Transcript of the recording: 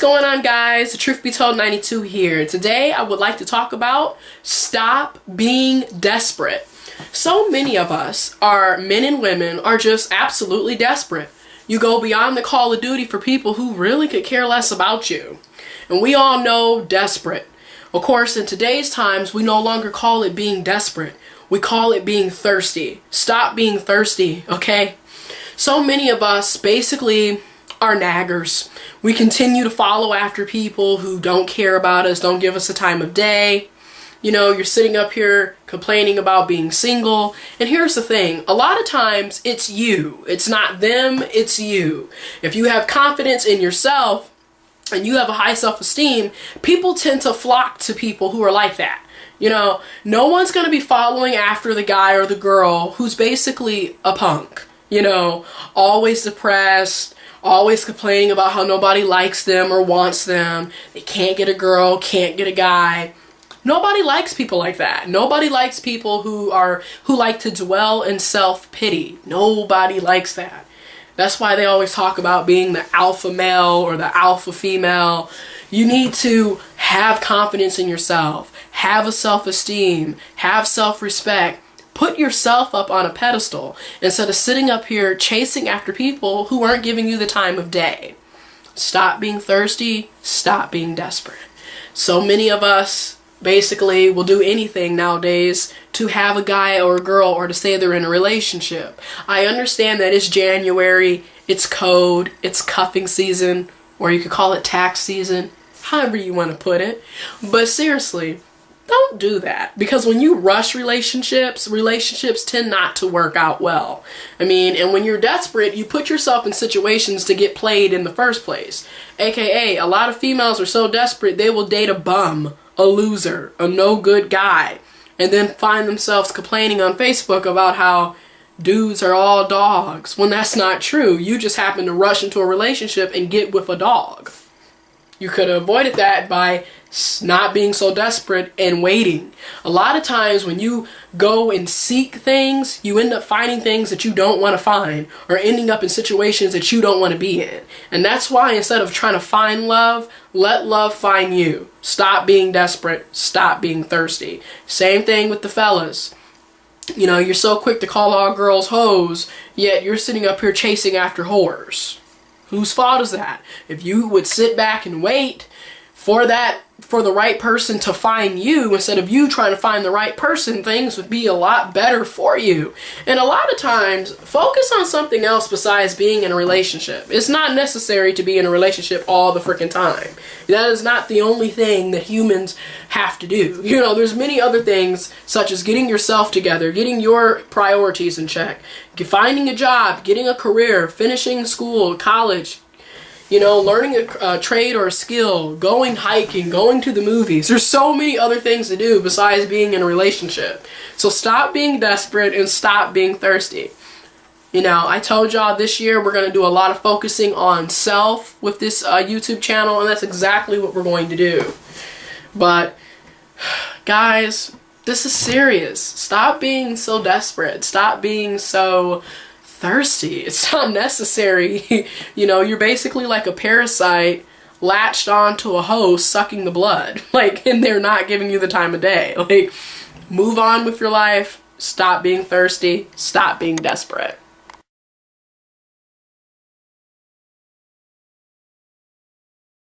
going on, guys? The Truth Be Told 92 here. Today I would like to talk about stop being desperate. So many of us are men and women are just absolutely desperate. You go beyond the call of duty for people who really could care less about you. And we all know desperate. Of course, in today's times, we no longer call it being desperate. We call it being thirsty. Stop being thirsty, okay? So many of us basically are naggers. We continue to follow after people who don't care about us, don't give us the time of day. You know, you're sitting up here complaining about being single. And here's the thing. A lot of times it's you. It's not them, it's you. If you have confidence in yourself and you have a high self-esteem, people tend to flock to people who are like that. You know, no one's going to be following after the guy or the girl who's basically a punk. You know, always depressed, always complaining about how nobody likes them or wants them. They can't get a girl, can't get a guy. Nobody likes people like that. Nobody likes people who like to dwell in self-pity. Nobody likes that. That's why they always talk about being the alpha male or the alpha female. You need to have confidence in yourself, have a self-esteem, have self-respect. Put yourself up on a pedestal instead of sitting up here chasing after people who aren't giving you the time of day. Stop being thirsty. Stop being desperate. So many of us basically will do anything nowadays to have a guy or a girl or to say they're in a relationship. I understand that it's January, it's code, it's cuffing season, or you could call it tax season, however you want to put it. But seriously, don't do that, because when you rush relationships tend not to work out well. I mean, and when you're desperate, you put yourself in situations to get played in the first place. AKA, a lot of females are so desperate they will date a bum, a loser, a no good guy, and then find themselves complaining on Facebook about how dudes are all dogs, when that's not true. You just happen to rush into a relationship and get with a dog. You could have avoided that by not being so desperate and waiting. A lot of times when you go and seek things, you end up finding things that you don't want to find, or ending up in situations that you don't want to be in. And that's why instead of trying to find love, let love find you. Stop being desperate. Stop being thirsty. Same thing with the fellas. You know, you're so quick to call all girls hoes, yet you're sitting up here chasing after whores. Whose fault is that? If you would sit back and wait for the right person to find you, instead of you trying to find the right person, things would be a lot better for you. And a lot of times, focus on something else besides being in a relationship. It's not necessary to be in a relationship all the freaking time. That is not the only thing that humans have to do. You know, there's many other things, such as getting yourself together, getting your priorities in check, finding a job, getting a career, finishing school, college, you know, learning a trade or a skill, going hiking, going to the movies. There's so many other things to do besides being in a relationship. So stop being desperate and stop being thirsty. You know, I told y'all this year we're going to do a lot of focusing on self with this YouTube channel, and that's exactly what we're going to do. But, guys, this is serious. Stop being so desperate. Stop being so thirsty. It's not necessary. You know, you're basically like a parasite latched onto a hose sucking the blood. Like, and they're not giving you the time of day. Like, move on with your life. Stop being thirsty. Stop being desperate.